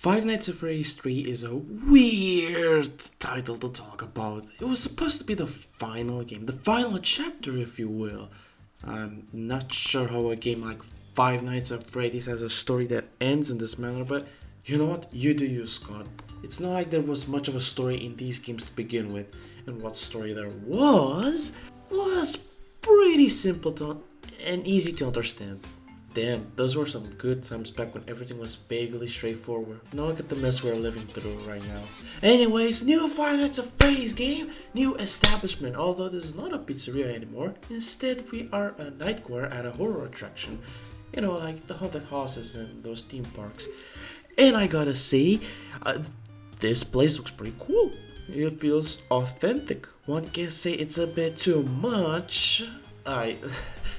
Five Nights at Freddy's 3 is a weird title to talk about. It was supposed to be the final game, the final chapter, if you will. I'm not sure how a game like Five Nights at Freddy's has a story that ends in this manner, but you know what? You do you, Scott. It's not like there was much of a story in these games to begin with, and what story there was pretty simple and easy to understand. Damn, those were some good times back when everything was vaguely straightforward. Now look at the mess we're living through right now. Anyways, new Five Nights at Freddy's game, new establishment. Although this is not a pizzeria anymore. Instead, we are a nightclub at a horror attraction. You know, like the haunted houses in those theme parks. And I gotta say, this place looks pretty cool. It feels authentic. One can say it's a bit too much. Alright.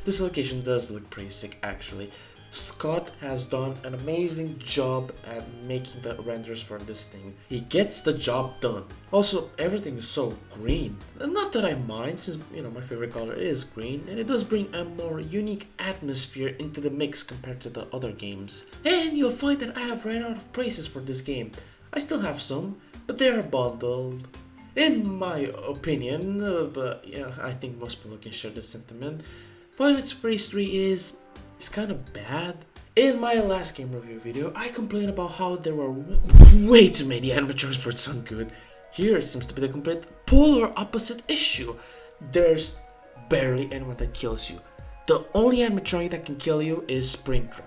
This location does look pretty sick actually. Scott has done an amazing job at making the renders for this thing. He gets the job done. Also, everything is so green. Not that I mind since, my favorite color is green, and it does bring a more unique atmosphere into the mix compared to the other games. And you'll find that I have ran out of praises for this game. I still have some, but they are bundled. In my opinion, but I think most people can share this sentiment. Five Nights at Freddy's 3 is kind of bad. In my last game review video, I complained about how there were way too many animatronics for it to sound good. Here it seems to be the complete polar opposite issue. There's barely anyone that kills you. The only animatronic that can kill you is Springtrap.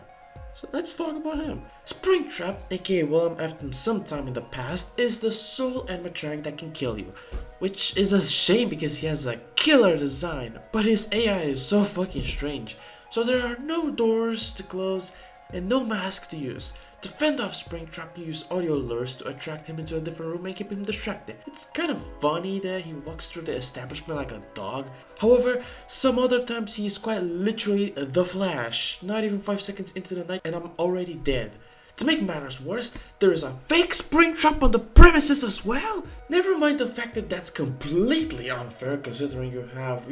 So let's talk about him. Springtrap, aka William Afton sometime in the past, is the sole animatronic that can kill you. Which is a shame because he has a killer design, but his AI is so fucking strange. So there are no doors to close and no mask to use. To fend off Springtrap, you use audio lures to attract him into a different room and keep him distracted. It's kind of funny that he walks through the establishment like a dog. However, some other times he is quite literally the Flash. Not even 5 seconds into the night and I'm already dead. To make matters worse, there is a fake Springtrap on the premises as well. Never mind the fact that that's completely unfair considering you have,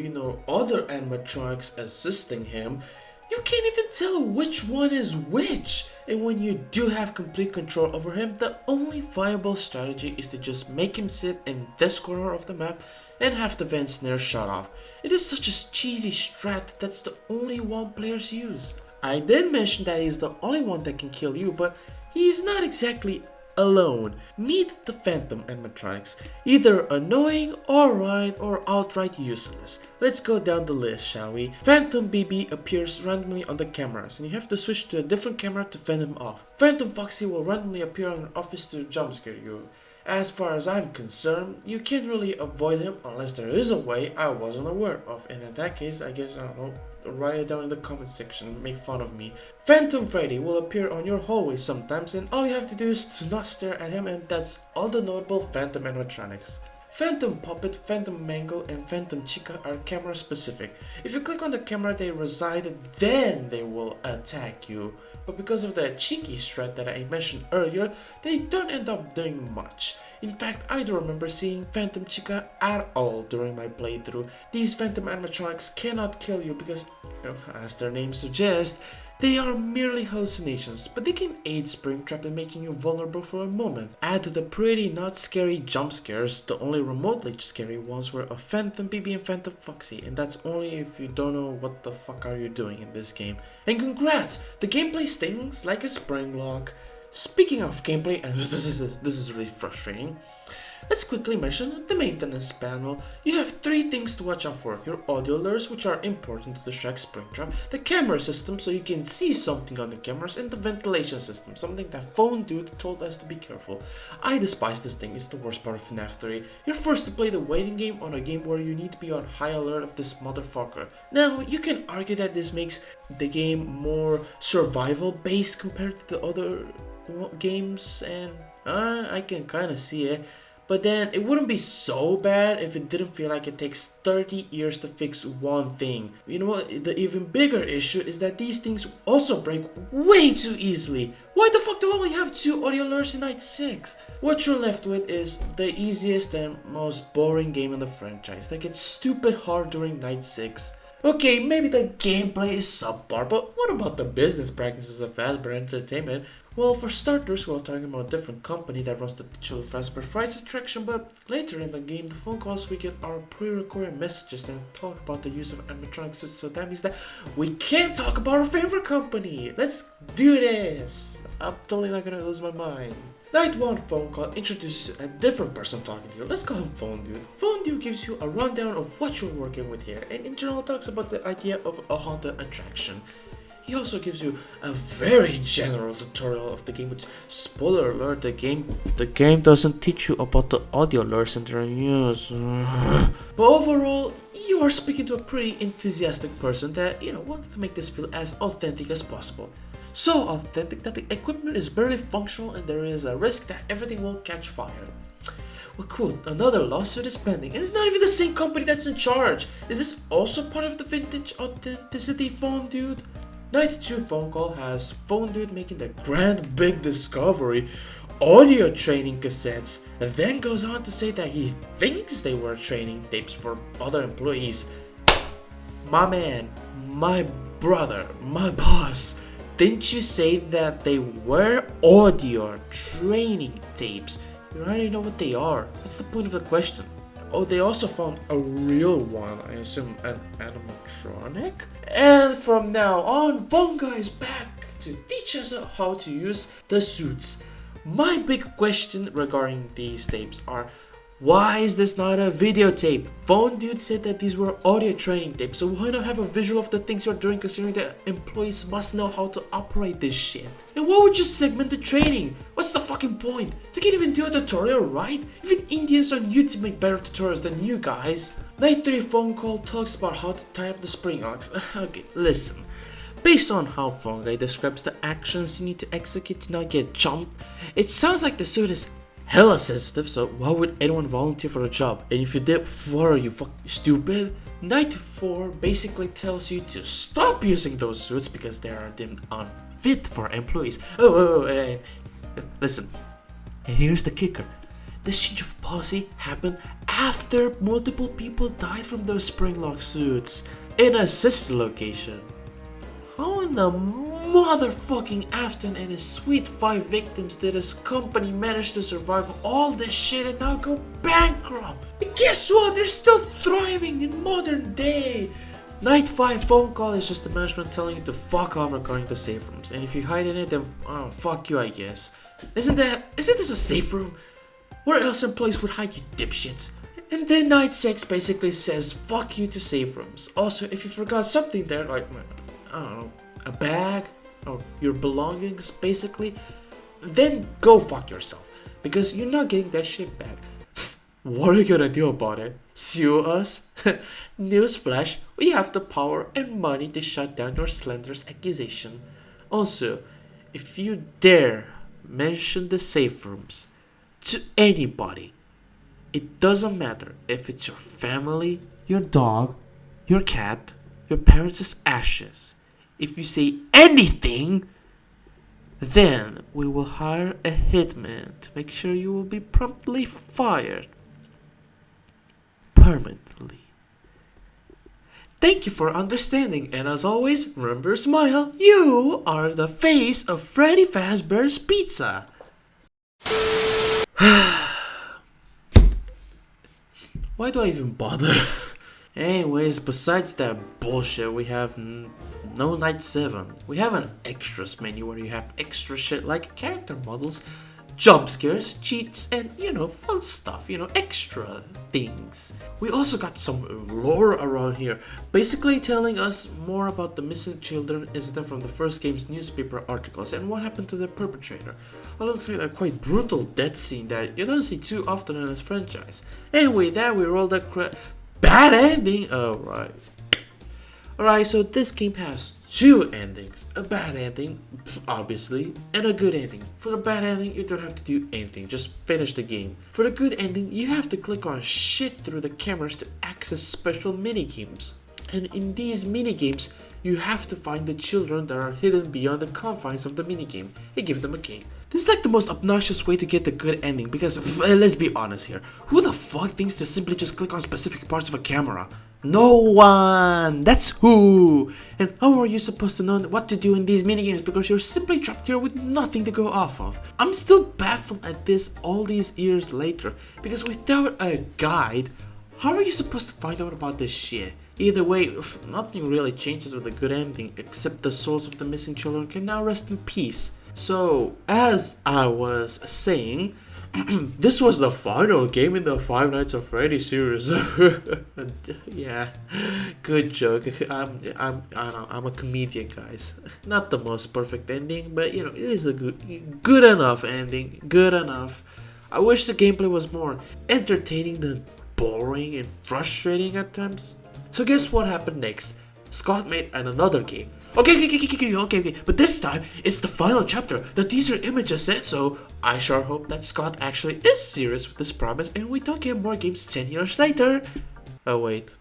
other animatronics assisting him. You can't even tell which one is which. And when you do have complete control over him, the only viable strategy is to just make him sit in this corner of the map and have the vent snare shut off. It is such a cheesy strat that's the only one players use. I did mention that he's the only one that can kill you, but he's not exactly alone. Meet the Phantom animatronics, either annoying, alright, or outright useless. Let's go down the list, shall we? Phantom BB appears randomly on the cameras, and you have to switch to a different camera to fend him off. Phantom Foxy will randomly appear on an office to jumpscare you. As far as I'm concerned, you can't really avoid him unless there is a way I wasn't aware of, and in that case, I guess, write it down in the comment section and make fun of me. Phantom Freddy will appear on your hallway sometimes, and all you have to do is to not stare at him, and that's all the notable Phantom animatronics. Phantom Puppet, Phantom Mangle, and Phantom Chica are camera specific. If you click on the camera they reside, then they will attack you. But because of the cheeky strat that I mentioned earlier, they don't end up doing much. In fact, I don't remember seeing Phantom Chica at all during my playthrough. These Phantom animatronics cannot kill you because, as their name suggests, they are merely hallucinations, but they can aid Springtrap in making you vulnerable for a moment. Add to the pretty not scary jump scares, the only remotely scary ones were a Phantom BB and Phantom Foxy, and that's only if you don't know what the fuck are you doing in this game. And congrats! The gameplay stings like a spring lock. Speaking of gameplay, and this is really frustrating, let's quickly mention the maintenance panel. You have 3 things to watch out for. Your audio lures, which are important to distract Springtrap, the camera system so you can see something on the cameras, and the ventilation system, something that phone dude told us to be careful. I despise this thing, it's the worst part of FNAF 3. You're forced to play the waiting game on a game where you need to be on high alert of this motherfucker. Now, you can argue that this makes the game more survival based compared to the other games, and I can kinda see it. But then it wouldn't be so bad if it didn't feel like it takes 30 years to fix one thing. You know what? The even bigger issue is that these things also break way too easily. Why the fuck do I only have 2 audio lures in Night 6? What you're left with is the easiest and most boring game in the franchise that gets stupid hard during Night 6. Okay, maybe the gameplay is subpar, but what about the business practices of Fazbear Entertainment? Well, for starters, we're talking about a different company that runs the digital Fazbear Frights attraction, but later in the game, the phone calls we get are pre-recorded messages that talk about the use of animatronic suits, so that means that we can't talk about our favorite company! Let's do this! I'm totally not gonna lose my mind. Night 1 phone call introduces a different person talking to you. Let's call him Phone Dude. Phone Dude gives you a rundown of what you're working with here, and in general talks about the idea of a haunted attraction. He also gives you a very general tutorial of the game, which, spoiler alert, the game doesn't teach you about the audio lures and their use. But overall, you are speaking to a pretty enthusiastic person that, wanted to make this feel as authentic as possible. So authentic that the equipment is barely functional and there is a risk that everything will catch fire. Well, cool, another lawsuit is pending, and it's not even the same company that's in charge. Is this also part of the vintage authenticity, Phone Dude? Night 2 phone call has Phone Dude making the grand big discovery, audio training cassettes, and then goes on to say that he thinks they were training tapes for other employees. My man, my brother, my boss, didn't you say that they were audio training tapes? You already know what they are. What's the point of the question? Oh, they also found a real one, I assume an animatronic? And from now on, Phone Guy is back to teach us how to use the suits. My big question regarding these tapes are, why is this not a videotape? Phone Dude said that these were audio training tapes, so why not have a visual of the things you're doing, considering that employees must know how to operate this shit? And why would you segment the training? What's the fucking point? They can't even do a tutorial, right? Even Indians on YouTube make better tutorials than you guys. Night 3 phone call talks about how to tie up the spring hooks. Okay, listen. Based on how Phone Guy describes the actions you need to execute to not get jumped, it sounds like the suit is hella sensitive, so why would anyone volunteer for a job? And if you did, what are you, fucking stupid? Night 4 basically tells you to stop using those suits because they are deemed unfit for employees. Listen, and here's the kicker. This change of policy happened after multiple people died from those spring-lock suits in a sister location. How in the motherfucking Afton and his sweet 5 victims did his company manage to survive all this shit and now go bankrupt? And guess what? They're still thriving in modern day. Night 5 phone call is just the management telling you to fuck off regarding the safe rooms. And if you hide in it, then fuck you, I guess. Isn't this a safe room? Where else employees would hide, you dipshits? And then Night 6 basically says fuck you to safe rooms. Also, if you forgot something there, like, I don't know, a bag or your belongings, basically, then go fuck yourself, because you're not getting that shit back. What are you gonna do about it? Sue us? Newsflash, we have the power and money to shut down your slanderous accusation. Also, if you dare mention the safe rooms to anybody, it doesn't matter if it's your family, your dog, your cat, your parents' ashes. If you say anything, then we will hire a hitman to make sure you will be promptly fired. Permanently. Thank you for understanding, and as always, remember to smile. You are the face of Freddy Fazbear's Pizza. Why do I even bother? Anyways, besides that bullshit, we have no Night 7. We have an extras menu where you have extra shit like character models, jump scares, cheats, and fun stuff, extra things. We also got some lore around here, basically telling us more about the missing children incident from the first game's newspaper articles and what happened to their perpetrator, alongside a quite brutal death scene that you don't see too often in this franchise. Anyway, that we rolled a bad ending. Alright, so this game has 2 endings. A bad ending, obviously, and a good ending. For the bad ending, you don't have to do anything, just finish the game. For the good ending, you have to click on shit through the cameras to access special minigames. And in these minigames, you have to find the children that are hidden beyond the confines of the minigame and give them a cake. This is like the most obnoxious way to get the good ending because, let's be honest here, who the fuck thinks to simply just click on specific parts of a camera? No one! That's who! And how are you supposed to know what to do in these minigames because you're simply trapped here with nothing to go off of? I'm still baffled at this all these years later, because without a guide, how are you supposed to find out about this shit? Either way, nothing really changes with a good ending, except the souls of the missing children can now rest in peace. So, as I was saying, this was the final game in the Five Nights at Freddy series. Yeah, good joke. I'm a comedian, guys. Not the most perfect ending, but you know, it is a good enough ending. Good enough. I wish the gameplay was more entertaining than boring and frustrating at times. So guess what happened next? Scott made another game. Okay, but this time it's the final chapter. The teaser images said so. I sure hope that Scott actually is serious with this promise and we don't get more games 10 years later. Oh wait,